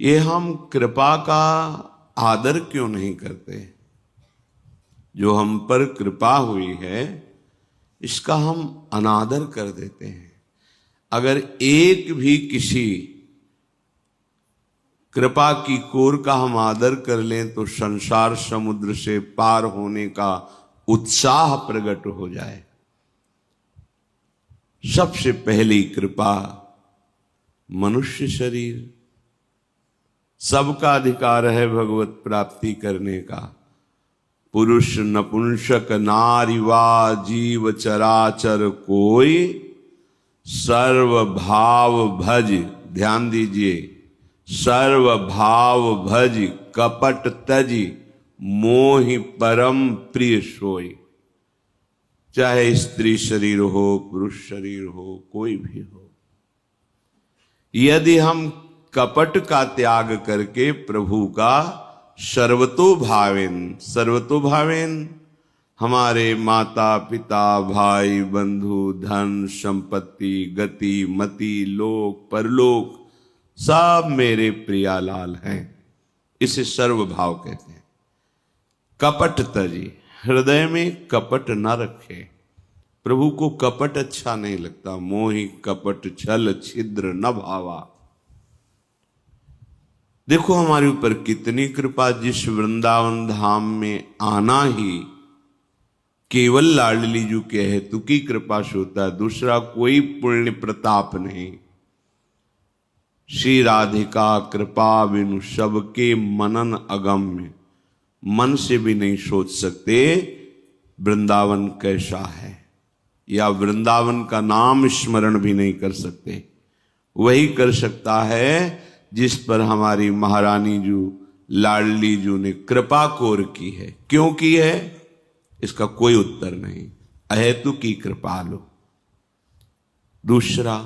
ये हम कृपा का आदर क्यों नहीं करते? जो हम पर कृपा हुई है इसका हम अनादर कर देते हैं। अगर एक भी किसी कृपा की कोर का हम आदर कर लें तो संसार समुद्र से पार होने का उत्साह प्रकट हो जाए। सबसे पहली कृपा मनुष्य शरीर, सबका अधिकार है भगवत प्राप्ति करने का। पुरुष नपुंसक नारी वा जीव चराचर कोई, सर्व भाव भज, ध्यान दीजिए, सर्व भाव भज कपट तजी, मोहि परम प्रिय सोई। चाहे स्त्री शरीर हो पुरुष शरीर हो कोई भी हो, यदि हम कपट का त्याग करके प्रभु का सर्वतो भावेन हमारे माता पिता भाई बंधु धन संपत्ति गति मति लोक परलोक सब मेरे प्रियालाल हैं, इसे सर्व भाव कहते हैं। कपट तजी, हृदय में कपट न रखे। प्रभु को कपट अच्छा नहीं लगता। मोहि कपट छल छिद्र न भावा। देखो हमारे ऊपर कितनी कृपा, जिस वृंदावन धाम में आना ही केवल लाडली जू के हेतु की कृपा से होता है, दूसरा कोई पुण्य प्रताप नहीं। श्री राधिका कृपा बिनु सबके मनन अगम्य, मन से भी नहीं सोच सकते वृंदावन कैसा है, या वृंदावन का नाम स्मरण भी नहीं कर सकते। वही कर सकता है जिस पर हमारी महारानी जू लाडली जू ने कृपा कोर की है। क्यों की है इसका कोई उत्तर नहीं, अहेतु की कृपा लो। दूसरा,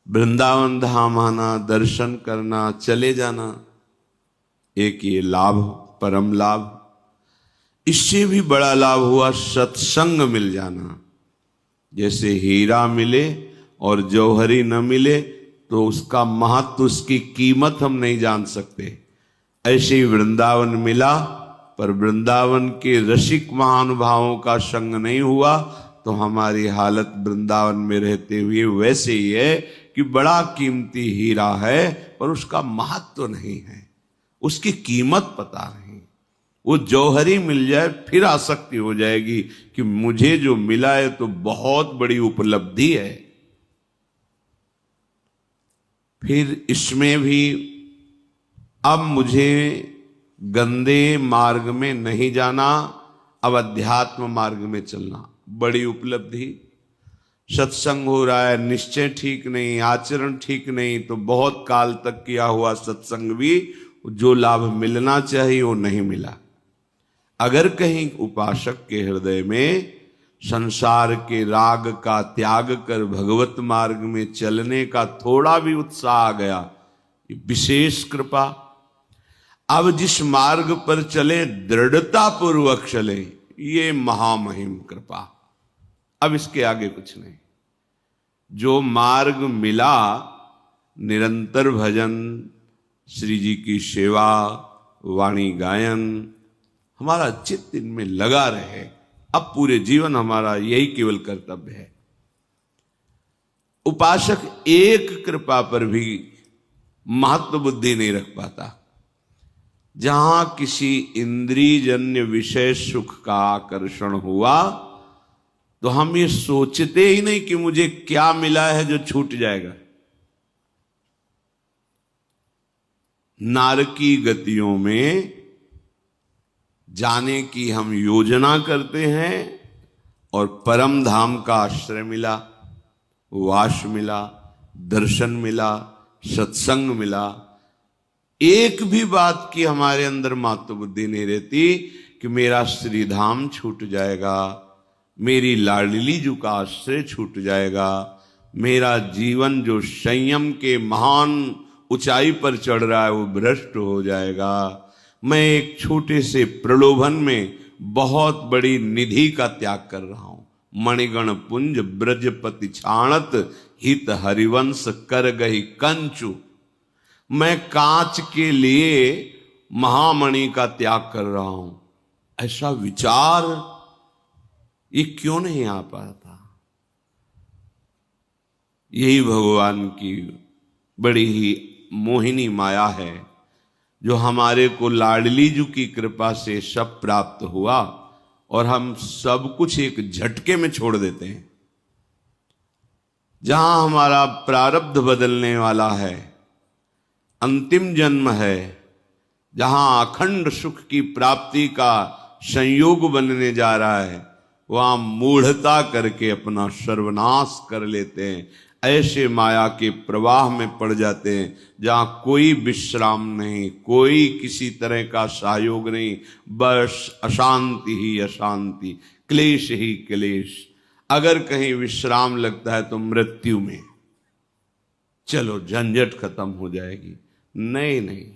वृंदावन धाम आना, दर्शन करना, चले जाना, एक ये लाभ, परम लाभ। इससे भी बड़ा लाभ हुआ सत्संग मिल जाना। जैसे हीरा मिले और जौहरी न मिले तो उसका महत्व, उसकी कीमत हम नहीं जान सकते। ऐसे ही वृंदावन मिला पर वृंदावन के रसिक महानुभावों का संग नहीं हुआ तो हमारी हालत वृंदावन में रहते हुए वैसे ही है कि बड़ा कीमती हीरा है पर उसका महत्व नहीं है, उसकी कीमत पता नहीं। वो जौहरी मिल जाए फिर आसक्ति हो जाएगी कि मुझे जो मिला है तो बहुत बड़ी उपलब्धि है। फिर इसमें भी अब मुझे गंदे मार्ग में नहीं जाना, अब अध्यात्म मार्ग में चलना, बड़ी उपलब्धि। सत्संग हो रहा है, निश्चय ठीक नहीं, आचरण ठीक नहीं, तो बहुत काल तक किया हुआ सत्संग भी जो लाभ मिलना चाहिए वो नहीं मिला। अगर कहीं उपासक के हृदय में संसार के राग का त्याग कर भगवत मार्ग में चलने का थोड़ा भी उत्साह आ गया, विशेष कृपा। अब जिस मार्ग पर चले दृढ़ता पूर्वक चले, ये महामहिम कृपा। अब इसके आगे कुछ नहीं। जो मार्ग मिला, निरंतर भजन, श्री जी की सेवा, वाणी गायन, हमारा चित्त इनमें लगा रहे। अब पूरे जीवन हमारा यही केवल कर्तव्य है। उपासक एक कृपा पर भी महत्व बुद्धि नहीं रख पाता। जहां किसी इंद्रियजन्य विषय सुख का आकर्षण हुआ तो हम ये सोचते ही नहीं कि मुझे क्या मिला है जो छूट जाएगा। नारकी गतियों में जाने की हम योजना करते हैं और परम धाम का आश्रय मिला, वास मिला, दर्शन मिला, सत्संग मिला, एक भी बात की हमारे अंदर मातृ बुद्धि नहीं रहती कि मेरा श्रीधाम छूट जाएगा, मेरी लाडली जू का आश्रय छूट जाएगा, मेरा जीवन जो संयम के महान ऊंचाई पर चढ़ रहा है वो भ्रष्ट हो जाएगा, मैं एक छोटे से प्रलोभन में बहुत बड़ी निधि का त्याग कर रहा हूं। मणिगण पुंज ब्रजपति छाणत हित हरिवंश कर गई कंचु। मैं कांच के लिए महामणि का त्याग कर रहा हूं, ऐसा विचार ये क्यों नहीं आ पाता? यही भगवान की बड़ी ही मोहिनी माया है, जो हमारे को लाडली जी की कृपा से सब प्राप्त हुआ और हम सब कुछ एक झटके में छोड़ देते हैं। जहां हमारा प्रारब्ध बदलने वाला है, अंतिम जन्म है, जहां अखंड सुख की प्राप्ति का संयोग बनने जा रहा है, वहां मूढ़ता करके अपना सर्वनाश कर लेते हैं। ऐसे माया के प्रवाह में पड़ जाते हैं जहां कोई विश्राम नहीं, कोई किसी तरह का सहयोग नहीं, बस अशांति ही अशांति, क्लेश ही क्लेश। अगर कहीं विश्राम लगता है तो मृत्यु में, चलो झंझट खत्म हो जाएगी। नहीं नहीं,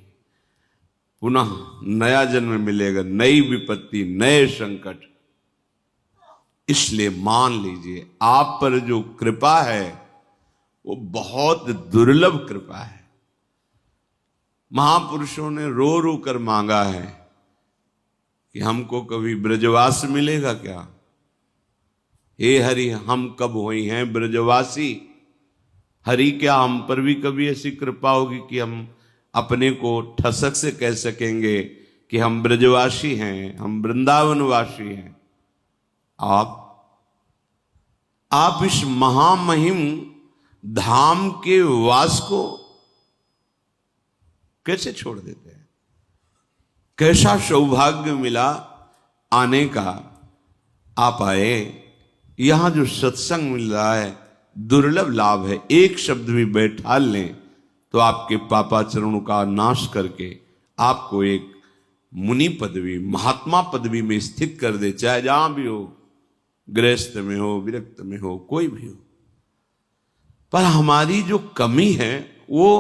पुनः नया जन्म मिलेगा, नई विपत्ति, नए संकट। इसलिए मान लीजिए आप पर जो कृपा है वो बहुत दुर्लभ कृपा है। महापुरुषों ने रो रो कर मांगा है कि हमको कभी ब्रजवास मिलेगा क्या? हे हरि, हम कब हुई हैं ब्रजवासी? हरि, क्या हम पर भी कभी ऐसी कृपा होगी कि हम अपने को ठसक से कह सकेंगे कि हम ब्रजवासी हैं, हम वृंदावनवासी हैं? आप इस महामहिम धाम के वास को कैसे छोड़ देते हैं? कैसा सौभाग्य मिला आने का, आप आए। यहां जो सत्संग मिल रहा है दुर्लभ लाभ है। एक शब्द भी बैठा लें तो आपके पापाचरणों का नाश करके आपको एक मुनि पदवी, महात्मा पदवी में स्थित कर दे, चाहे जहां भी हो, गृहस्थ में हो, विरक्त में हो, कोई भी हो। पर हमारी जो कमी है वो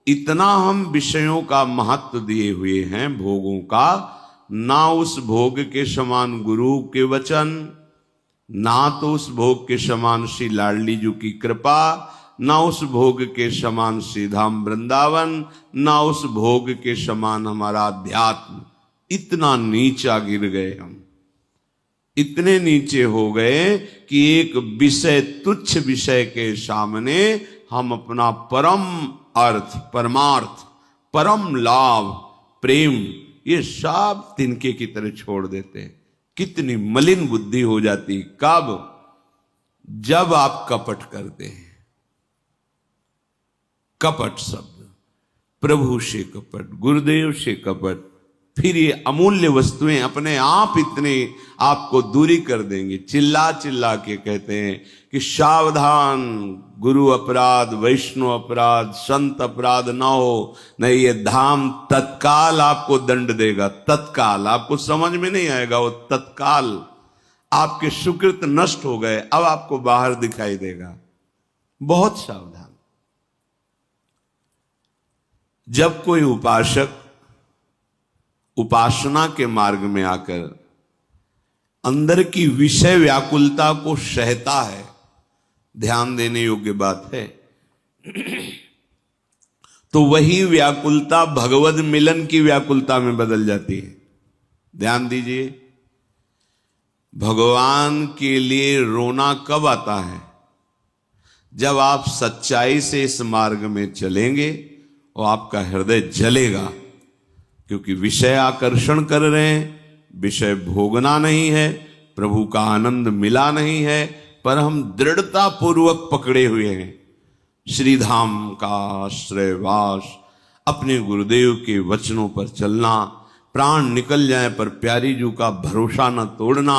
इतना हम विषयों का महत्व दिए हुए हैं, भोगों का, ना उस भोग के समान गुरु के वचन, ना तो उस भोग के समान श्री लाडली जी की कृपा, ना उस भोग के समान श्री धाम वृंदावन, ना उस भोग के समान हमारा अध्यात्म। इतना नीचा गिर गए हम, इतने नीचे हो गए कि एक विषय, तुच्छ विषय के सामने हम अपना परम अर्थ, परमार्थ, परम लाभ, प्रेम, ये सब तिनके की तरह छोड़ देते हैं। कितनी मलिन बुद्धि हो जाती। कब? जब आप कपट करते हैं। कपट शब्द, प्रभु से कपट, गुरुदेव से कपट, फिर ये अमूल्य वस्तुएं अपने आप इतने आपको दूरी कर देंगे। चिल्ला चिल्ला के कहते हैं कि सावधान, गुरु अपराध, वैष्णव अपराध, संत अपराध ना हो, नहीं ये धाम तत्काल आपको दंड देगा। तत्काल, आपको समझ में नहीं आएगा, वो तत्काल आपके सुकृत नष्ट हो गए, अब आपको बाहर दिखाई देगा। बहुत सावधान। जब कोई उपासक उपासना के मार्ग में आकर अंदर की विषय व्याकुलता को सहता है, ध्यान देने योग्य बात है, तो वही व्याकुलता भगवद मिलन की व्याकुलता में बदल जाती है। ध्यान दीजिए, भगवान के लिए रोना कब आता है? जब आप सच्चाई से इस मार्ग में चलेंगे और आपका हृदय जलेगा, क्योंकि विषय आकर्षण कर रहे हैं, विषय भोगना नहीं है, प्रभु का आनंद मिला नहीं है, पर हम दृढ़ता पूर्वक पकड़े हुए हैं श्रीधाम का आश्रयवास, अपने गुरुदेव के वचनों पर चलना, प्राण निकल जाए पर प्यारी जू का भरोसा न तोड़ना।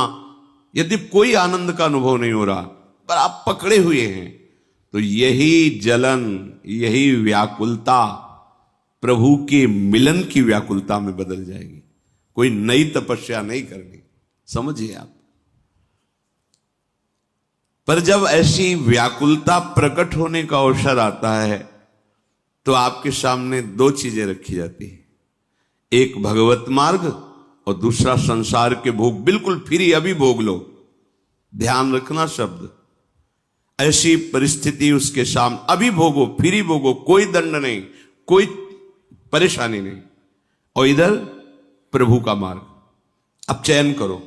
यदि कोई आनंद का अनुभव नहीं हो रहा पर आप पकड़े हुए हैं, तो यही जलन, यही व्याकुलता प्रभु के मिलन की व्याकुलता में बदल जाएगी। कोई नई तपस्या नहीं करनी, समझिए आप। पर जब ऐसी व्याकुलता प्रकट होने का अवसर आता है तो आपके सामने दो चीजें रखी जाती है, एक भगवत मार्ग और दूसरा संसार के भोग। बिल्कुल फ्री, अभी भोग लो। ध्यान रखना शब्द, ऐसी परिस्थिति उसके सामने, अभी भोगो, फ्री भोगो, कोई दंड नहीं, कोई परेशानी नहीं। और इधर प्रभु का मार्ग, अब चयन करो।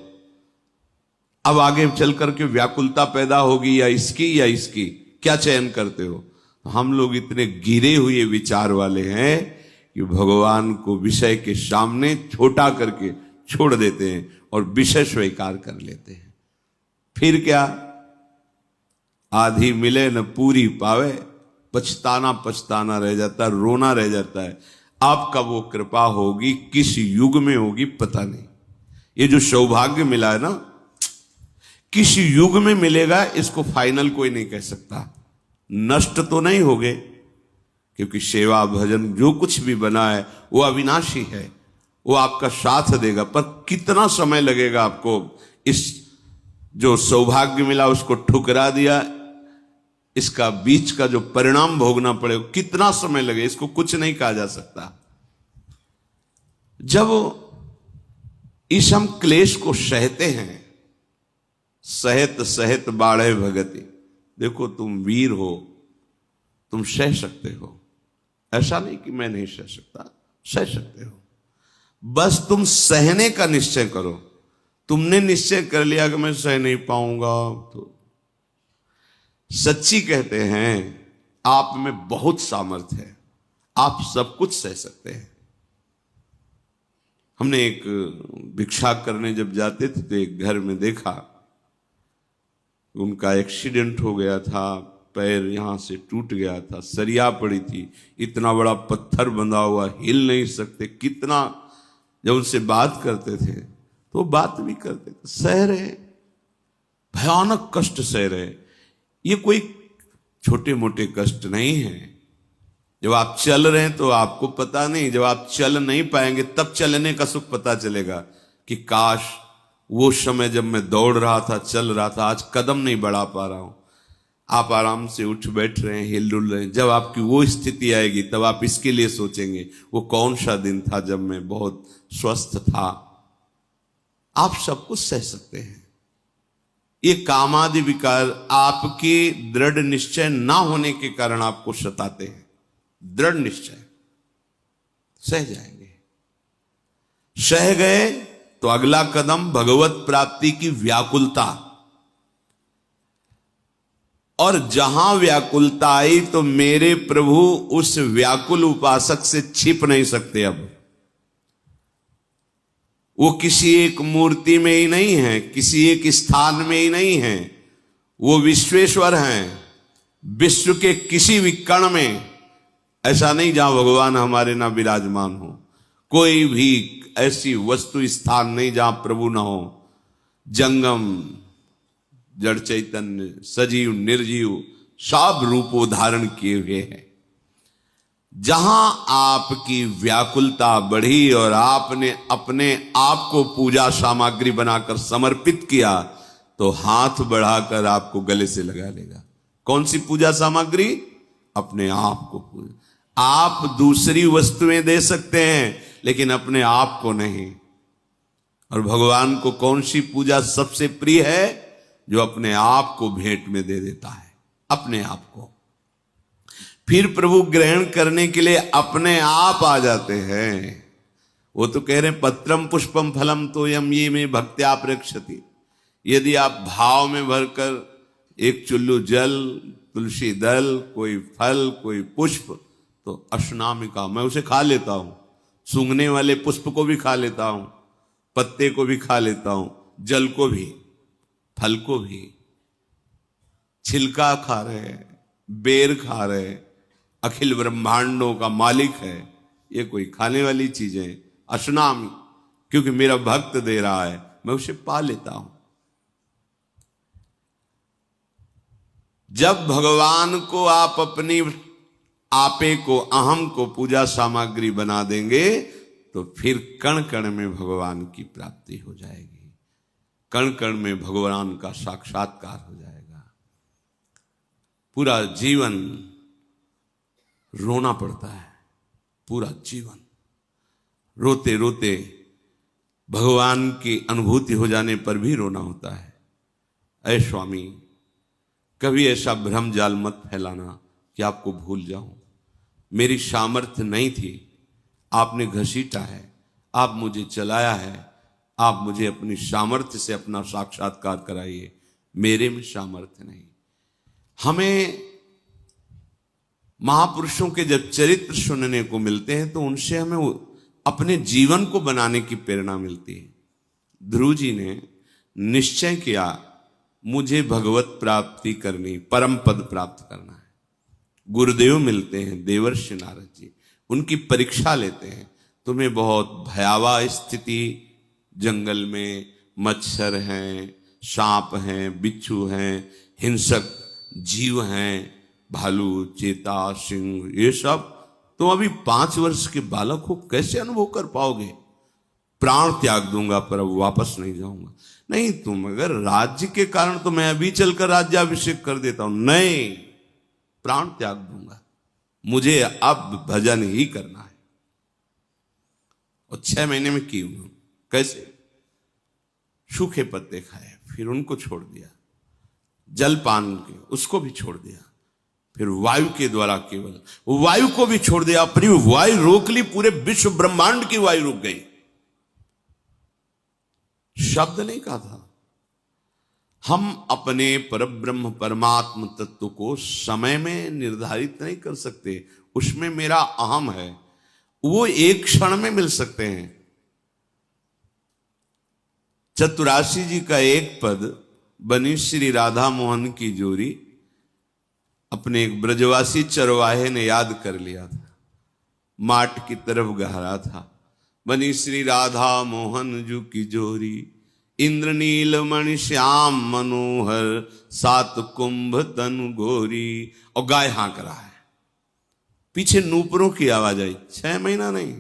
अब आगे चल करके व्याकुलता पैदा होगी या इसकी, क्या चयन करते हो? हम लोग इतने गिरे हुए विचार वाले हैं कि भगवान को विषय के सामने छोटा करके छोड़ देते हैं और विषय स्वीकार कर लेते हैं। फिर क्या, आधी मिले न पूरी पावे, पछताना रह जाता है, रोना रह जाता है। आपका वो कृपा होगी, किस युग में होगी पता नहीं। ये जो सौभाग्य मिला है ना, किस युग में मिलेगा इसको फाइनल कोई नहीं कह सकता। नष्ट तो नहीं हो गए, क्योंकि सेवा भजन जो कुछ भी बना है वो अविनाशी है, वो आपका साथ देगा। पर कितना समय लगेगा आपको इस जो सौभाग्य मिला उसको ठुकरा दिया, इसका बीच का जो परिणाम भोगना पड़ेगा, कितना समय लगे, इसको कुछ नहीं कहा जा सकता। जब इस हम क्लेश को सहते हैं, सहत सहत बाढ़े भगति, देखो तुम वीर हो, तुम सह सकते हो। ऐसा नहीं कि मैं नहीं सह सकता, सह सकते हो। बस तुम सहने का निश्चय करो। तुमने निश्चय कर लिया कि मैं सह नहीं पाऊंगा, तो सच्ची कहते हैं आप में बहुत सामर्थ्य है, आप सब कुछ सह सकते हैं। हमने एक भिक्षा करने जब जाते थे तो एक घर में देखा, उनका एक्सीडेंट हो गया था, पैर यहां से टूट गया था, सरिया पड़ी थी, इतना बड़ा पत्थर बंधा हुआ, हिल नहीं सकते। कितना जब उनसे बात करते थे तो बात भी करते थे, सह रहे, भयानक कष्ट सह रहे। ये कोई छोटे मोटे कष्ट नहीं है। जब आप चल रहे हैं तो आपको पता नहीं, जब आप चल नहीं पाएंगे तब चलने का सुख पता चलेगा कि काश वो समय जब मैं दौड़ रहा था, चल रहा था, आज कदम नहीं बढ़ा पा रहा हूं। आप आराम से उठ बैठ रहे हैं, हिल डुल रहे हैं। जब आपकी वो स्थिति आएगी तब आप इसके लिए सोचेंगे वो कौन सा दिन था जब मैं बहुत स्वस्थ था। आप सब कुछ सह सकते हैं। ये कामादि विकार आपके दृढ़ निश्चय ना होने के कारण आपको सताते हैं। दृढ़ निश्चय, सह जाएंगे। सह गए तो अगला कदम भगवत प्राप्ति की व्याकुलता। और जहां व्याकुलता आई तो मेरे प्रभु उस व्याकुल उपासक से छिप नहीं सकते। अब वो किसी एक मूर्ति में ही नहीं है, किसी एक स्थान में ही नहीं है, वो विश्वेश्वर हैं। विश्व के किसी भी कण में ऐसा नहीं जहां भगवान हमारे ना विराजमान हो। कोई भी ऐसी वस्तु स्थान नहीं जहां प्रभु ना हो। जंगम, जड़ चैतन्य, सजीव निर्जीव सब रूपों धारण किए हुए हैं। जहां आपकी व्याकुलता बढ़ी और आपने अपने आप को पूजा सामग्री बनाकर समर्पित किया तो हाथ बढ़ाकर आपको गले से लगा लेगा। कौन सी पूजा सामग्री? अपने आप को पूजा। आप दूसरी वस्तुएं दे सकते हैं लेकिन अपने आप को नहीं। और भगवान को कौन सी पूजा सबसे प्रिय है? जो अपने आप को भेंट में दे देता है, अपने आप को। फिर प्रभु ग्रहण करने के लिए अपने आप आ जाते हैं। वो तो कह रहे हैं पत्रम पुष्पम फलम तोयम ये में भक्त्या प्रेक्षति। यदि आप भाव में भरकर एक चुल्लू जल, तुलसी दल, कोई फल, कोई पुष्प, तो अश्नामिका, मैं उसे खा लेता हूं। सूंघने वाले पुष्प को भी खा लेता हूं, पत्ते को भी खा लेता हूं, जल को भी, फल को भी। छिलका खा रहे, बेर खा रहे, अखिल ब्रह्मांडों का मालिक है। ये कोई खाने वाली चीजें? अश्नामी, क्योंकि मेरा भक्त दे रहा है, मैं उसे पा लेता हूं। जब भगवान को आप अपनी आपे को, अहम को पूजा सामग्री बना देंगे तो फिर कण कण में भगवान की प्राप्ति हो जाएगी। कण कण में भगवान का साक्षात्कार हो जाएगा। पूरा जीवन रोना पड़ता है, पूरा जीवन रोते रोते भगवान की अनुभूति हो जाने पर भी रोना होता है। ऐ स्वामी, कभी ऐसा भ्रम जाल मत फैलाना कि आपको भूल जाऊं। मेरी सामर्थ्य नहीं थी, आपने घसीटा है, आप मुझे चलाया है, आप मुझे अपनी सामर्थ्य से अपना साक्षात्कार कराइए, मेरे में सामर्थ्य नहीं। हमें महापुरुषों के जब चरित्र सुनने को मिलते हैं तो उनसे हमें अपने जीवन को बनाने की प्रेरणा मिलती है। ध्रुव जी ने निश्चय किया, मुझे भगवत प्राप्ति करनी, परम पद प्राप्त करना है। गुरुदेव मिलते हैं, देवर्षि नारद जी, उनकी परीक्षा लेते हैं। तुम्हें बहुत भयावह स्थिति, जंगल में मच्छर हैं, सांप हैं, बिच्छू हैं, हिंसक जीव हैं, भालू, चीता, सिंह, ये सब तुम अभी 5 वर्ष के बालक हो, कैसे अनुभव कर पाओगे? प्राण त्याग दूंगा पर अब वापस नहीं जाऊंगा। नहीं, तुम अगर राज्य के कारण तो मैं अभी चलकर राज्याभिषेक कर देता हूं, नहीं, प्राण त्याग दूंगा, मुझे अब भजन ही करना है। और 6 महीने में की उन्होंने। कैसे? सूखे पत्ते खाए, फिर उनको छोड़ दिया, जलपान के उसको भी छोड़ दिया, फिर वायु के द्वारा केवल वायु को भी छोड़ दिया। अपनी वायु रोक ली, पूरे विश्व ब्रह्मांड की वायु रुक गई। शब्द नहीं कहा था। हम अपने परब्रह्म परमात्म तत्व को समय में निर्धारित नहीं कर सकते। उसमें मेरा अहम है, वो एक क्षण में मिल सकते हैं। चतुराशी जी का एक पद बनी श्री राधा मोहन की जोरी अपने एक ब्रजवासी चरवाहे ने याद कर लिया था, माट की तरफ गहरा था। बनी श्री राधा मोहन जू की जोरी, इंद्रनील मणि श्याम मनोहर, 7 कुंभ तनु गोरी। और गाय हाँक रहा है, पीछे नूपुरों की आवाज आई। 6 महीना नहीं,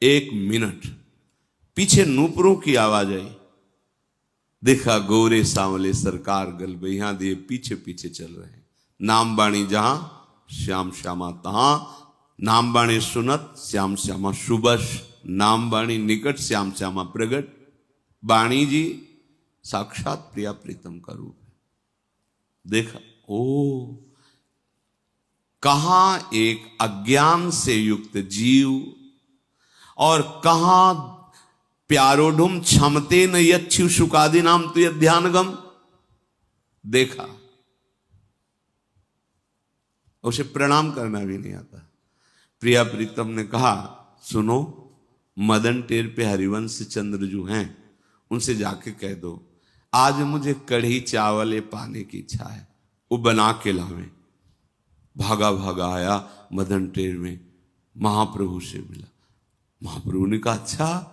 1 मिनट पीछे नूपुरों की आवाज आई। देखा गोरे सांवले सरकार गलबैया दिए पीछे पीछे चल रहे हैं। नाम बाणी जहां श्याम श्यामा तहां, नाम बाणी सुनत श्याम श्यामा सुबस, नाम बाणी निकट श्याम श्यामा प्रगट। बाणी जी साक्षात प्रिया प्रीतम का रूप है। देखा, ओ कहां एक अज्ञान से युक्त जीव और कहां प्यारोढुम क्षमते न यच्छु सुकादि नाम तो यह ध्यानगम। देखा, उसे प्रणाम करना भी नहीं आता। प्रिया प्रीतम ने कहा, सुनो, मदन टेर पे हरिवंश चंद्र जो हैं उनसे जाके कह दो आज मुझे कढ़ी चावल पाने की इच्छा है, वो बना के लावे। भागा भागा आया, मदन टेर में महाप्रभु से मिला। महाप्रभु ने कहा, अच्छा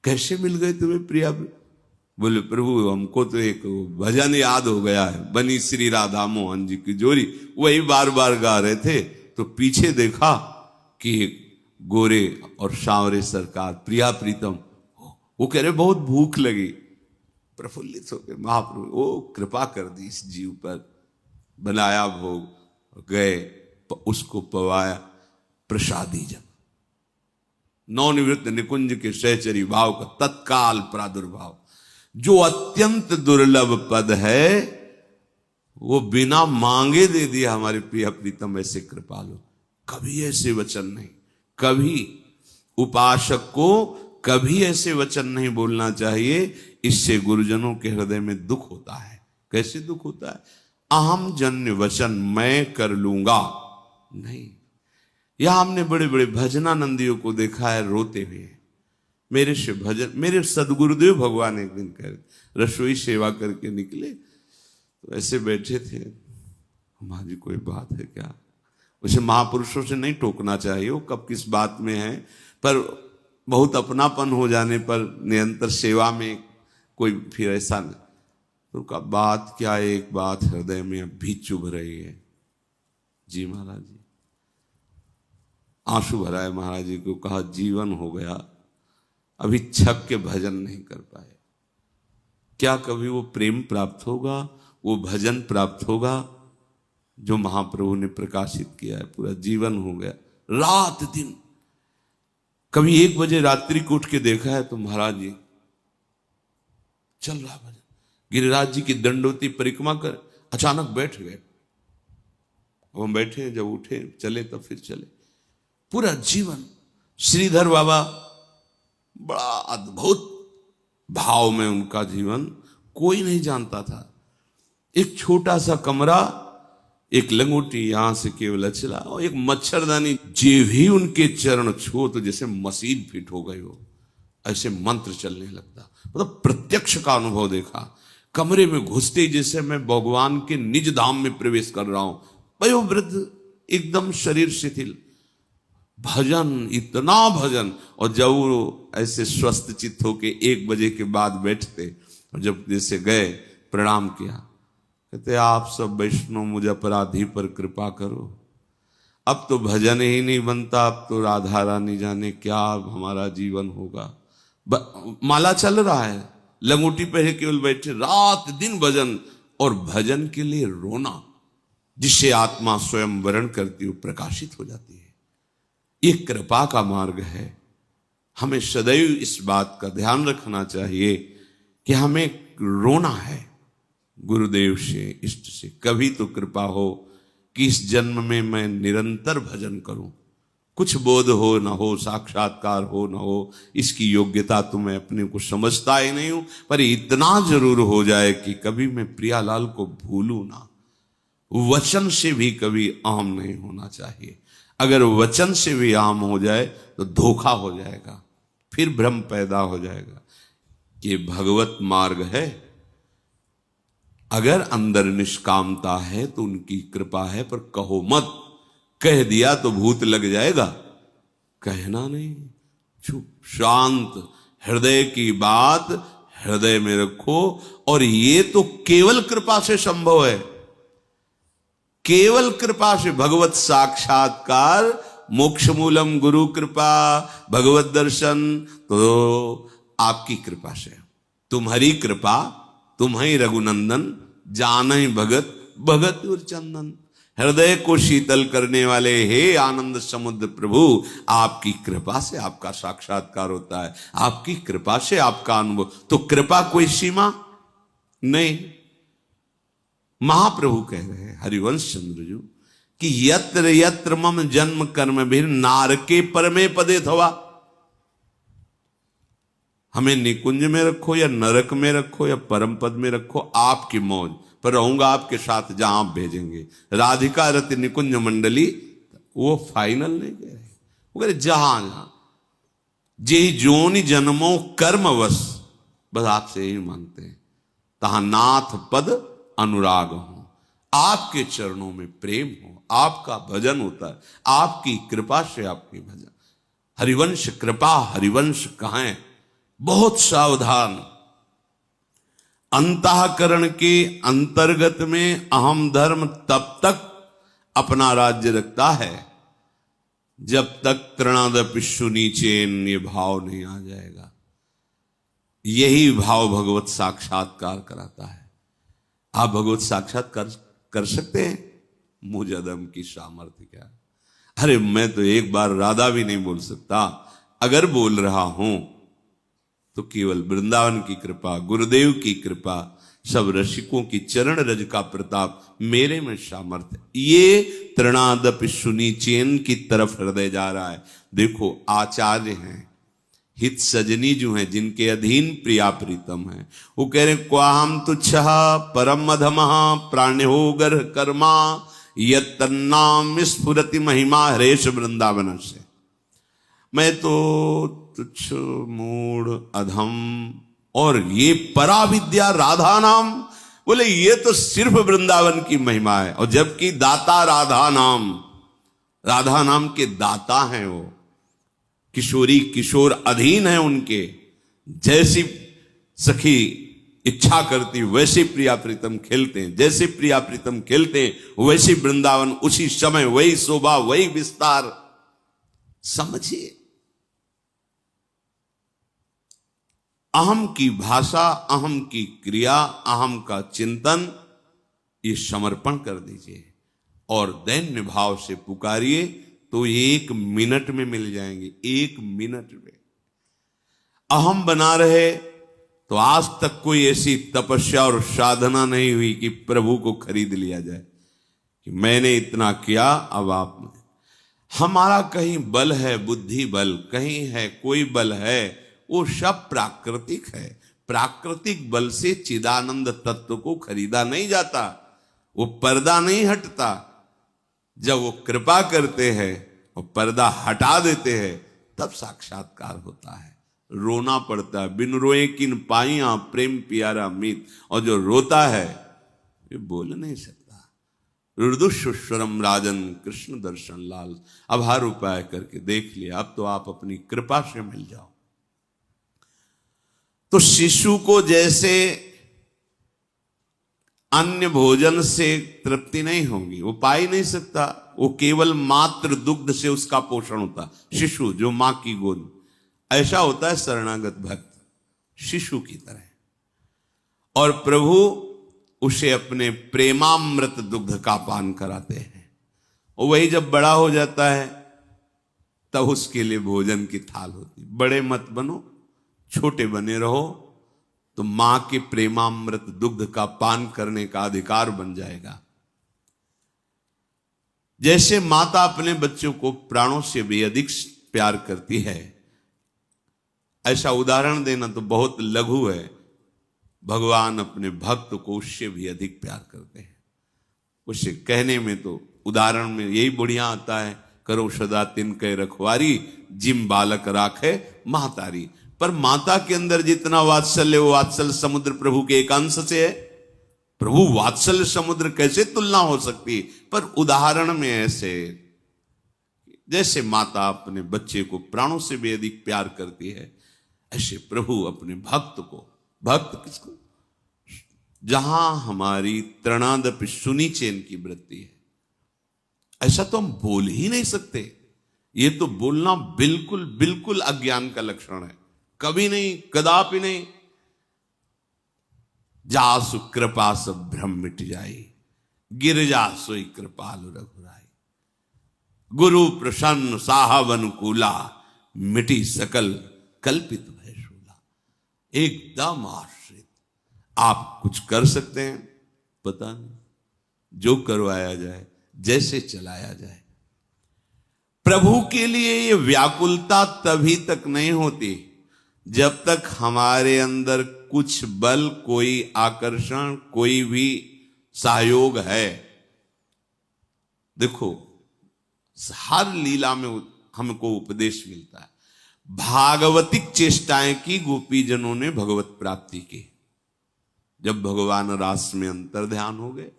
कैसे मिल गए तुम्हें प्रिया? बोले, प्रभु हमको तो एक भजन याद हो गया है, बनी श्री राधा मोहन जी की जोरी, वही बार बार गा रहे थे तो पीछे देखा कि गोरे और सांवरे सरकार प्रिया प्रीतम। वो कह रहे बहुत भूख लगी। प्रफुल्लित हो गए महाप्रभु, वो कृपा कर दी इस जीव पर, बनाया भोग, गए उसको पवाया प्रसादी। जब नवनिवृत्त निकुंज के सहचरी भाव का तत्काल प्रादुर्भाव, जो अत्यंत दुर्लभ पद है वो बिना मांगे दे दिया हमारे प्रिया प्रीतम। ऐसे कृपालु, कभी ऐसे वचन नहीं, कभी उपासक को कभी ऐसे वचन नहीं बोलना चाहिए। इससे गुरुजनों के हृदय में दुख होता है। कैसे दुख होता है? अहम जन्य वचन, मैं कर लूंगा, नहीं। यह हमने बड़े बड़े भजनानंदियों को देखा है रोते हुए। मेरे से भजन, मेरे सदगुरुदेव भगवान एक दिन कह रहे, रसोई सेवा करके निकले तो ऐसे बैठे थे, माँ जी कोई बात है क्या? उसे महापुरुषों से नहीं टोकना चाहिए, वो कब किस बात में है, पर बहुत अपनापन हो जाने पर निरंतर सेवा में कोई फिर ऐसा नहीं। तो का बात क्या है? एक बात हृदय में अभी चुभ रही है। जी महाराज जी, आंसू भरा है। महाराज जी को कहा, जीवन हो गया, अभी छक के भजन नहीं कर पाए। क्या कभी वो प्रेम प्राप्त होगा, वो भजन प्राप्त होगा जो महाप्रभु ने प्रकाशित किया है? पूरा जीवन हो गया, रात दिन। कभी 1 बजे रात्रि को उठ के देखा है तो महाराज जी चल रहा भजन, गिरिराज जी की दंडोती परिक्रमा कर अचानक बैठ गए। अब हम बैठे, जब उठे चले तब फिर चले। पूरा जीवन श्रीधर बाबा बड़ा अद्भुत भाव में उनका जीवन, कोई नहीं जानता था। एक छोटा सा कमरा, एक लंगोटी यहां से केवल अचला और एक मच्छरदानी, जे भी उनके चरण छो तो जैसे मशीन फिट हो गई हो, ऐसे मंत्र चलने लगता। मतलब प्रत्यक्ष का अनुभव देखा। कमरे में घुसते ही जैसे मैं भगवान के निज धाम में प्रवेश कर रहा हूं। वयोवृद्ध, एकदम शरीर शिथिल, भजन, इतना भजन। और जब वो ऐसे स्वस्थ चित्त होके 1 बजे के बाद बैठते और जब जैसे गए प्रणाम किया, कहते आप सब वैष्णव मुझे अपराधी पर कृपा करो, अब तो भजन ही नहीं बनता, अब तो राधा रानी जाने क्या हमारा जीवन होगा। माला चल रहा है, लंगोटी पहले केवल बैठे, रात दिन भजन, और भजन के लिए रोना, जिससे आत्मा स्वयं वरण करती हुई प्रकाशित हो जाती है। ये कृपा का मार्ग है। हमें सदैव इस बात का ध्यान रखना चाहिए कि हमें रोना है गुरुदेव से, इष्ट से। कभी तो कृपा हो कि इस जन्म में मैं निरंतर भजन करूं। कुछ बोध हो ना हो, साक्षात्कार हो ना हो, इसकी योग्यता तो मैं अपने को समझता ही नहीं हूं, पर इतना जरूर हो जाए कि कभी मैं प्रियालाल को भूलूं ना। वचन से भी कभी अहम नहीं होना चाहिए। अगर वचन से भी अहम हो जाए तो धोखा हो जाएगा, फिर भ्रम पैदा हो जाएगा। ये भगवत मार्ग है। अगर अंदर निष्कामता है तो उनकी कृपा है, पर कहो मत। कह दिया तो भूत लग जाएगा, कहना नहीं, चुप शांत, हृदय की बात हृदय में रखो। और ये तो केवल कृपा से संभव है, केवल कृपा से। भगवत साक्षात्कार, मोक्ष मूलम गुरु कृपा, भगवत दर्शन तो आपकी कृपा से। तुम्हारी कृपा, तुम्हारी रघुनंदन, जानहि भगत भगत और चंदन। हृदय को शीतल करने वाले हे आनंद समुद्र प्रभु, आपकी कृपा से आपका साक्षात्कार होता है, आपकी कृपा से आपका अनुभव। तो कृपा कोई सीमा नहीं। महाप्रभु कह रहे हैं हरिवंश चंद्र जी कि यत्र यत्र मम जन्म कर्म भी नारके परमे पदे थवा। हमें निकुंज में रखो या नरक में रखो या परम पद में रखो, आपकी मौज पर रहूंगा आपके साथ जहां आप भेजेंगे। राधिका रति निकुंज मंडली, वो फाइनल नहीं कह रहे, वो कह रहे जहां जहां जे जोनि जन्मों कर्मवश, बस आपसे यही मांगते हैं, तहां नाथ पद अनुराग हो, आपके चरणों में प्रेम हो, आपका भजन होता है, आपकी कृपा से आपकी भजन। हरिवंश कृपा, हरिवंश कहें, बहुत सावधान। अंतःकरण के अंतर्गत में अहम धर्म तब तक अपना राज्य रखता है जब तक तृणादपि सुनीचेन ये भाव नहीं आ जाएगा। यही भाव भगवत साक्षात्कार कराता है। आप भगवत साक्षात्कार कर सकते हैं? मुझदम की सामर्थ्य क्या। अरे मैं तो एक बार राधा भी नहीं बोल सकता, अगर बोल रहा हूं तो केवल वृंदावन की कृपा, गुरुदेव की कृपा, सब रसिकों की चरण रज का प्रताप, मेरे में सामर्थ्य। ये तृणादपि सुनीचेन की तरफ हृदय जा रहा है। देखो आचार्य हैं, हित सजनी जो हैं, जिनके अधीन प्रिया प्रीतम है, वो कह रहे क्वाहम तुच्छ परम अधम प्राण्यो गर्ह कर्मा यत्तन्नाम स्फुरति महिमा हरेश वृंदावन से। मैं तो तुच्छ मूढ़ अधम, और ये पराविद्या राधा नाम, बोले ये तो सिर्फ वृंदावन की महिमा है। और जबकि दाता राधा नाम के दाता हैं वो, किशोरी किशोर अधीन है उनके। जैसी सखी इच्छा करती वैसे प्रिया प्रीतम खेलते हैं, जैसे प्रिया प्रीतम खेलते हैं वैसे वृंदावन उसी समय, वही शोभा, वही विस्तार। समझिए, अहम की भाषा, अहम की क्रिया, अहम का चिंतन, ये समर्पण कर दीजिए और दैन्य भाव से पुकारिए तो 1 मिनट में मिल जाएंगे। 1 मिनट में अहम बना रहे तो आज तक कोई ऐसी तपस्या और साधना नहीं हुई कि प्रभु को खरीद लिया जाए कि मैंने इतना किया अब आप। हमारा कहीं बल है, बुद्धि बल, कहीं है कोई बल है, वो सब प्राकृतिक है। प्राकृतिक बल से चिदानंद तत्व को खरीदा नहीं जाता, वो पर्दा नहीं हटता। जब वो कृपा करते हैं और पर्दा हटा देते हैं, तब साक्षात्कार होता है। रोना पड़ता है, बिन रोए किन पाइया प्रेम प्यारा मीत, और जो रोता है ये बोल नहीं सकता। रुदुष्वरम राजन कृष्ण दर्शन लाल। अब हर उपाय करके देख लिया, अब तो आप अपनी कृपा से मिल जाओ। तो शिशु को जैसे अन्य भोजन से तृप्ति नहीं होगी, वो पा ही नहीं सकता, वो केवल मात्र दुग्ध से उसका पोषण होता। शिशु जो मां की गोद, ऐसा होता है शरणागत भक्त, शिशु की तरह। और प्रभु उसे अपने प्रेमामृत दुग्ध का पान कराते हैं। और वही जब बड़ा हो जाता है तब उसके लिए भोजन की थाल होती। बड़े मत बनो, छोटे बने रहो, तो मां के प्रेमामृत दुग्ध का पान करने का अधिकार बन जाएगा। जैसे माता अपने बच्चों को प्राणों से भी अधिक प्यार करती है, ऐसा उदाहरण देना तो बहुत लघु है। भगवान अपने भक्त को उससे भी अधिक प्यार करते हैं। उसे कहने में तो उदाहरण में यही बढ़िया आता है, करो सदा तिनके रखवारी, जिम बालक राखे महतारी। पर माता के अंदर जितना वात्सल्य, वो वात्सल्य समुद्र प्रभु के एक अंश से है। प्रभु वात्सल्य समुद्र कैसे तुलना हो सकती है? पर उदाहरण में ऐसे, जैसे माता अपने बच्चे को प्राणों से भी अधिक प्यार करती है, ऐसे प्रभु अपने भक्त को, भक्त किसको, जहां हमारी तृणादपि सुनी चैन की वृत्ति है, ऐसा तो हम बोल ही नहीं सकते। ये तो बोलना बिल्कुल बिल्कुल अज्ञान का लक्षण है, कभी नहीं, कदापि नहीं। जासु कृपा सब भ्रम मिट जाई, गिरजा सोई कृपालु रघुराई। गुरु प्रसन्न साहब अनुकूला, मिटी सकल कल्पित भय शूला। एकदम आश्रित। आप कुछ कर सकते हैं? पता नहीं, जो करवाया जाए, जैसे चलाया जाए। प्रभु के लिए ये व्याकुलता तभी तक नहीं होती जब तक हमारे अंदर कुछ बल, कोई आकर्षण, कोई भी सहयोग है। देखो, हर लीला में हमको उपदेश मिलता है। भागवतिक चेष्टाएं की गोपीजनों ने भगवत प्राप्ति की। जब भगवान रास में अंतर ध्यान हो गए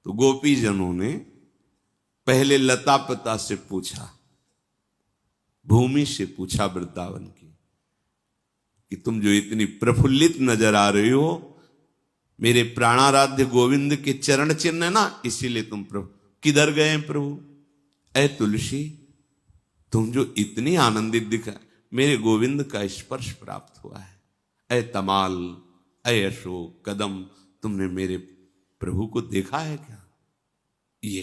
तो गोपीजनों ने पहले लता पता से पूछा, भूमि से पूछा वृंदावन की, कि तुम जो इतनी प्रफुल्लित नजर आ रही हो, मेरे प्राणाराध्य गोविंद के चरण चिन्ह है ना, इसीलिए तुम प्रभु किधर गए प्रभु? ऐ तुलसी, तुम जो इतनी आनंदित दिखा, मेरे गोविंद का स्पर्श प्राप्त हुआ है। ऐ तमाल, ऐ अशोक कदम, तुमने मेरे प्रभु को देखा है क्या? ये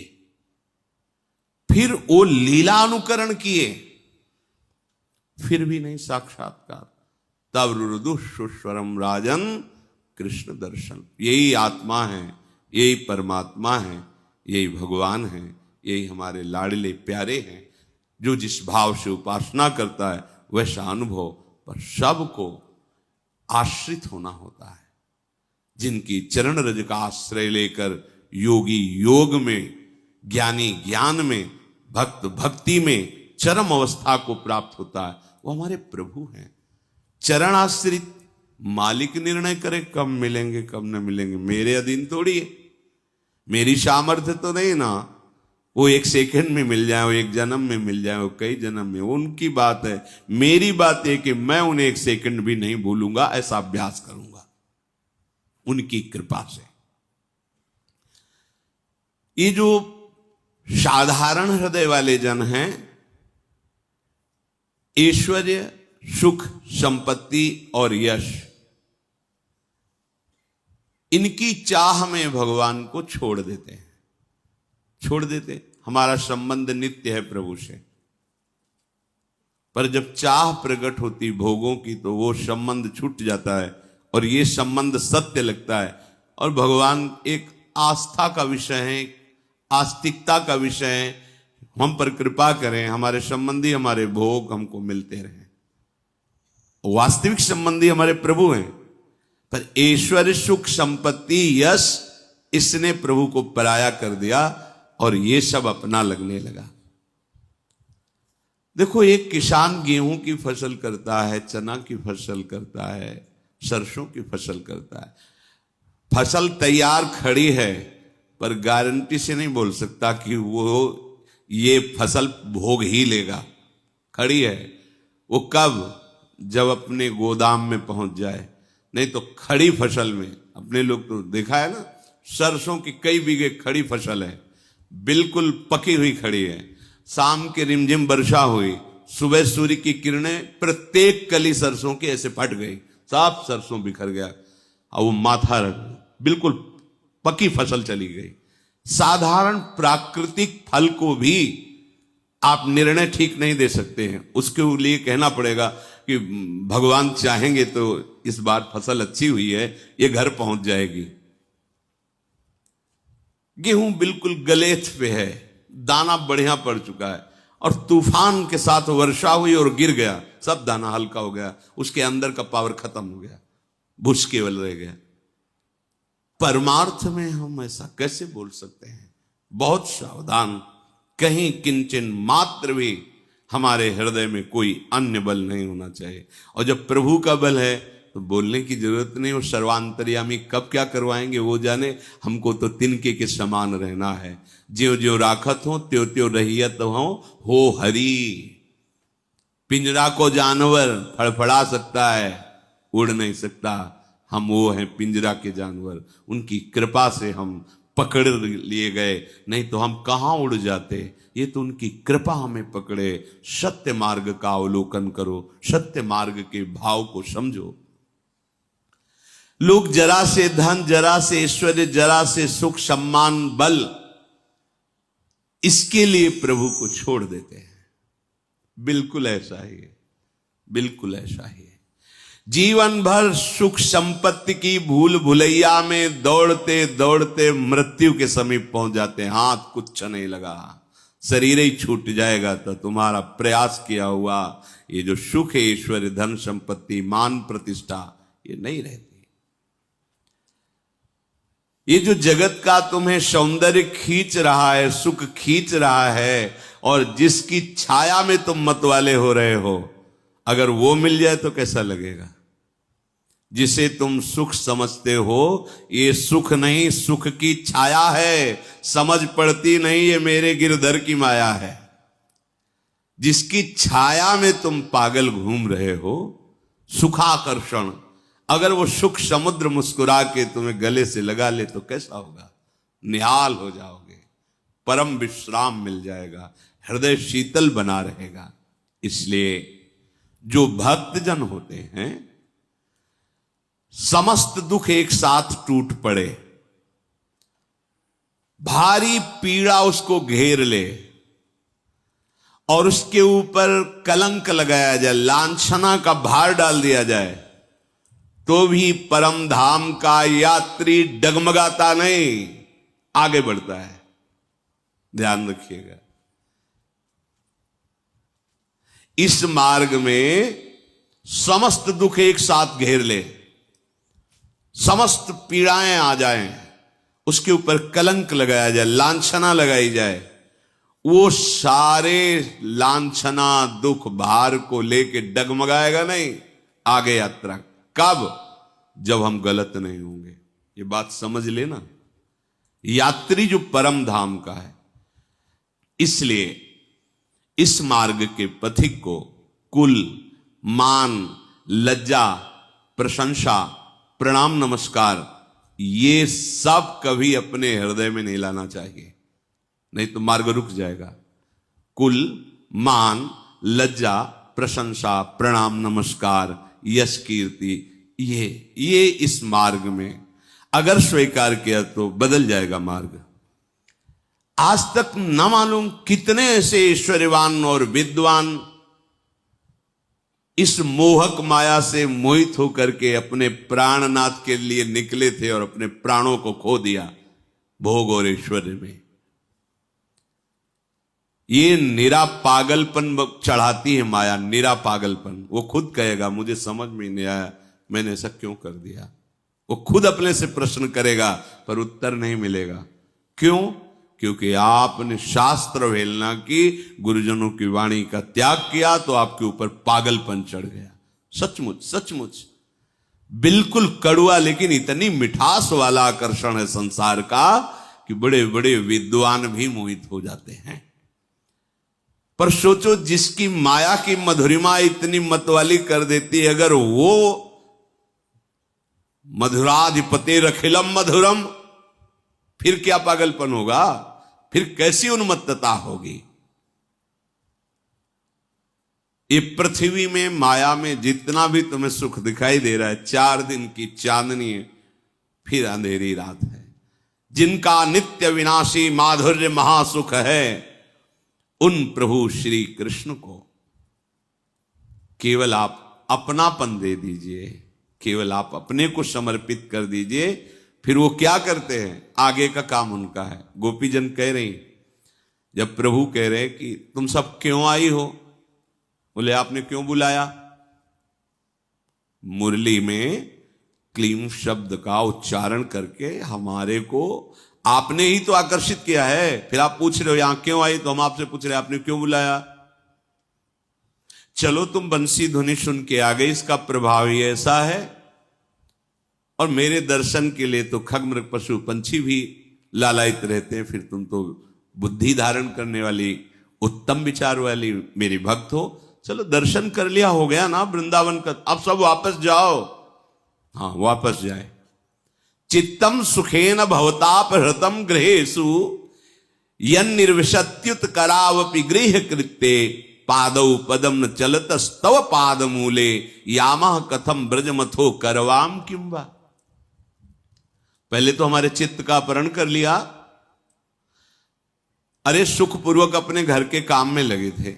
फिर वो लीला अनुकरण किए, फिर भी नहीं साक्षात्कार। तब रुदुष्वरम राजन कृष्ण दर्शन। यही आत्मा है, यही परमात्मा है, यही भगवान है, यही हमारे लाडले प्यारे हैं। जो जिस भाव से उपासना करता है वैसा अनुभव, पर सबको आश्रित होना होता है। जिनकी चरण रज का आश्रय लेकर योगी योग में, ज्ञानी ज्ञान में, भक्त भक्ति में चरम अवस्था को प्राप्त होता है, वो हमारे प्रभु हैं। चरण आश्रित मालिक निर्णय करे कब मिलेंगे कब न मिलेंगे, मेरे अधीन थोड़ी है, मेरी सामर्थ्य तो नहीं ना। वो एक सेकंड में मिल जाए, वो एक जन्म में मिल जाए, वो कई जन्म में, उनकी बात है। मेरी बात है कि मैं उन्हें एक सेकंड भी नहीं भूलूंगा, ऐसा अभ्यास करूंगा उनकी कृपा से। ये जो साधारण हृदय वाले जन हैं, ऐश्वर्य, सुख, संपत्ति और यश, इनकी चाह में भगवान को छोड़ देते हैं, छोड़ देते। हमारा संबंध नित्य है प्रभु से, पर जब चाह प्रकट होती भोगों की तो वो संबंध छूट जाता है और ये संबंध सत्य लगता है। और भगवान एक आस्था का विषय है, आस्तिकता का विषय है, हम पर कृपा करें, हमारे संबंधी, हमारे भोग हमको मिलते रहें। वास्तविक संबंधी हमारे प्रभु हैं, पर ऐश्वर्य, सुख, संपत्ति, यश, इसने प्रभु को पराया कर दिया और ये सब अपना लगने लगा। देखो, एक किसान गेहूं की फसल करता है, चना की फसल करता है, सरसों की फसल करता है। फसल तैयार खड़ी है, पर गारंटी से नहीं बोल सकता कि वो ये फसल भोग ही लेगा। खड़ी है, वो कब? जब अपने गोदाम में पहुंच जाए। नहीं तो खड़ी फसल में, अपने लोग तो देखा है ना, सरसों की कई बीघे खड़ी फसल है, बिल्कुल पकी हुई खड़ी है। शाम के रिमझिम वर्षा हुई, सुबह सूर्य की किरणें प्रत्येक कली सरसों की ऐसे फट गई, सब सरसों बिखर गया और वो माथा रख, बिल्कुल पकी फसल चली गई। साधारण प्राकृतिक फल को भी आप निर्णय ठीक नहीं दे सकते हैं, उसके लिए कहना पड़ेगा कि भगवान चाहेंगे तो इस बार फसल अच्छी हुई है, ये घर पहुंच जाएगी। गेहूं बिल्कुल गलेथ पे है, दाना बढ़िया पड़ चुका है, और तूफान के साथ वर्षा हुई और गिर गया, सब दाना हल्का हो गया, उसके अंदर का पावर खत्म हो गया, भूस केवल रह गया। परमार्थ में हम ऐसा कैसे बोल सकते हैं? बहुत सावधान, कहीं किंचन मात्र भी हमारे हृदय में कोई अन्य बल नहीं होना चाहिए। और जब प्रभु का बल है तो बोलने की जरूरत नहीं। वो सर्वांतर्यामी कब क्या करवाएंगे वो जाने, हमको तो तिनके के समान रहना है। ज्यो ज्यो राखत हो त्यों त्यों रहियत हो हरि। पिंजरा को जानवर फड़फड़ा सकता है, उड़ नहीं सकता। हम वो हैं पिंजरा के जानवर, उनकी कृपा से हम पकड़ लिए गए, नहीं तो हम कहां उड़ जाते। ये तो उनकी कृपा हमें पकड़े। सत्य मार्ग का अवलोकन करो, सत्य मार्ग के भाव को समझो। लोग जरा से धन, जरा से ऐश्वर्य, जरा से सुख, सम्मान, बल, इसके लिए प्रभु को छोड़ देते हैं। बिल्कुल ऐसा ही है, बिल्कुल ऐसा ही है। जीवन भर सुख संपत्ति की भूल भुलैया में दौड़ते दौड़ते मृत्यु के समीप पहुंच जाते हैं। हाथ कुछ नहीं लगा, शरीर ही छूट जाएगा तो तुम्हारा प्रयास किया हुआ ये जो सुख है, ऐश्वर्य, धन, संपत्ति, मान, प्रतिष्ठा, ये नहीं रहती। ये जो जगत का तुम्हें सौंदर्य खींच रहा है, सुख खींच रहा है, और जिसकी छाया में तुम मतवाले हो रहे हो, अगर वो मिल जाए तो कैसा लगेगा? जिसे तुम सुख समझते हो, ये सुख नहीं, सुख की छाया है, समझ पड़ती नहीं, ये मेरे गिरधर की माया है। जिसकी छाया में तुम पागल घूम रहे हो, सुखाकर्षण, अगर वो सुख समुद्र मुस्कुरा के तुम्हें गले से लगा ले तो कैसा होगा? निहाल हो जाओगे, परम विश्राम मिल जाएगा, हृदय शीतल बना रहेगा। इसलिए जो भक्तजन होते हैं, समस्त दुख एक साथ टूट पड़े, भारी पीड़ा उसको घेर ले और उसके ऊपर कलंक लगाया जाए, लांछना का भार डाल दिया जाए, तो भी परम धाम का यात्री डगमगाता नहीं, आगे बढ़ता है। ध्यान रखिएगा। इस मार्ग में समस्त दुख एक साथ घेर ले, समस्त पीड़ाएं आ जाएं, उसके ऊपर कलंक लगाया जाए, लांछना लगाई जाए, वो सारे लांछना दुख भार को लेके डगमगाएगा नहीं, आगे यात्रा। कब? जब हम गलत नहीं होंगे। ये बात समझ लेना, यात्री जो परम धाम का है। इसलिए इस मार्ग के पथिक को कुल, मान, लज्जा, प्रशंसा, प्रणाम, नमस्कार, ये सब कभी अपने हृदय में नहीं लाना चाहिए, नहीं तो मार्ग रुक जाएगा। कुल, मान, लज्जा, प्रशंसा, प्रणाम, नमस्कार, यश, कीर्ति, ये इस मार्ग में अगर स्वीकार किया तो बदल जाएगा मार्ग। आज तक न मालूम कितने ऐसे ऐश्वर्यवान और विद्वान इस मोहक माया से मोहित होकर के अपने प्राणनाथ के लिए निकले थे और अपने प्राणों को खो दिया भोग और ऐश्वर्य में। ये निरा पागलपन चढ़ाती है माया, निरा पागलपन। वो खुद कहेगा मुझे समझ में नहीं आया, मैंने ऐसा क्यों कर दिया। वो खुद अपने से प्रश्न करेगा पर उत्तर नहीं मिलेगा। क्यों? क्योंकि आपने शास्त्र वेलना की, गुरुजनों की वाणी का त्याग किया, तो आपके ऊपर पागलपन चढ़ गया। सचमुच सचमुच बिल्कुल कड़ुआ, लेकिन इतनी मिठास वाला आकर्षण है संसार का कि बड़े बड़े विद्वान भी मोहित हो जाते हैं। पर सोचो, जिसकी माया की मधुरिमा इतनी मतवाली कर देती है, अगर वो मधुराधिपते रखिलम मधुरम, फिर क्या पागलपन होगा, फिर कैसी उन्मत्तता होगी। ये पृथ्वी में माया में जितना भी तुम्हें सुख दिखाई दे रहा है, 4 दिन की चांदनी है, फिर अंधेरी रात है। जिनका नित्य विनाशी माधुर्य महासुख है, उन प्रभु श्री कृष्ण को केवल आप अपनापन दे दीजिए, केवल आप अपने को समर्पित कर दीजिए। फिर वो क्या करते हैं, आगे का काम उनका है। गोपीजन कह रही, जब प्रभु कह रहे कि तुम सब क्यों आई हो, बोले आपने क्यों बुलाया। मुरली में क्लीम शब्द का उच्चारण करके हमारे को आपने ही तो आकर्षित किया है। फिर आप पूछ रहे हो यहां क्यों आई, तो हम आपसे पूछ रहे हैं आपने क्यों बुलाया। चलो तुम बंसी ध्वनि सुन के आ गए, इसका प्रभाव ही ऐसा है। और मेरे दर्शन के लिए तो खग मृग पशु पंछी भी लालायित रहते हैं, फिर तुम तो बुद्धि धारण करने वाली उत्तम विचार वाली मेरी भक्त हो। चलो दर्शन कर लिया, हो गया ना वृंदावन का, अब सब वापस जाओ। हाँ वापस जाए। चित्तम सुखेन भवताप हृतम गृहेषु यन निर्विशत्युत करावपि गृह कृत्ये पादौ पदम न चलत स्तव पाद मूले यामः कथम ब्रजमथो करवाम किंबा। पहले तो हमारे चित्त का अपहरण कर लिया। अरे सुखपूर्वक अपने घर के काम में लगे थे,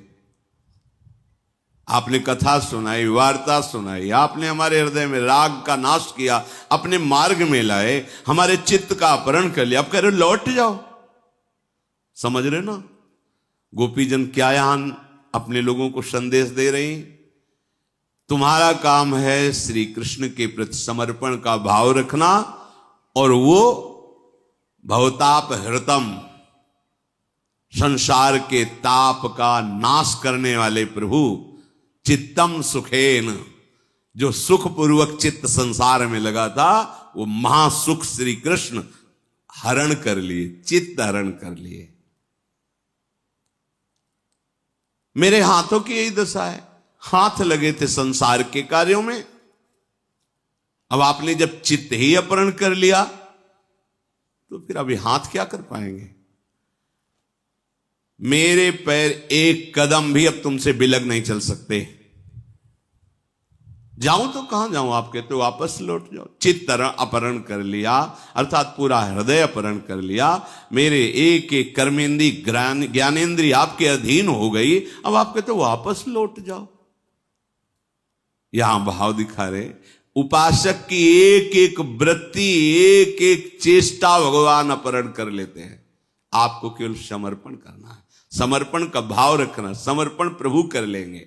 आपने कथा सुनाई, वार्ता सुनाई, आपने हमारे हृदय में राग का नाश किया, अपने मार्ग में लाए, हमारे चित्त का अपहरण कर लिया। अब कह रहे लौट जाओ। समझ रहे ना गोपीजन क्या यहां अपने लोगों को संदेश दे रही। तुम्हारा काम है श्री कृष्ण के प्रति समर्पण का भाव रखना, और वो भवताप हृतम, संसार के ताप का नाश करने वाले प्रभु, चित्तम सुखेन, जो सुखपूर्वक चित्त संसार में लगा था, वो महासुख श्री कृष्ण हरण कर लिए, चित्त हरण कर लिए। मेरे हाथों की यही दशा है, हाथ लगे थे संसार के कार्यों में। अब आपने जब चित्त ही अपहरण कर लिया, तो फिर अभी हाथ क्या कर पाएंगे। मेरे पैर एक कदम भी अब तुमसे बिलग नहीं चल सकते। जाऊं तो कहां जाऊं, आप कहते हो वापस लौट जाओ। चित्त अपहरण कर लिया, अर्थात पूरा हृदय अपहरण कर लिया। मेरे एक एक कर्मेंद्री ज्ञानेंद्री आपके अधीन हो गई। अब आप कहते हो वापस लौट जाओ। यहां भाव दिखा रहे, उपासक की एक एक वृत्ति, एक एक चेष्टा भगवान अपहरण कर लेते हैं। आपको केवल समर्पण करना है, समर्पण का भाव रखना, समर्पण प्रभु कर लेंगे।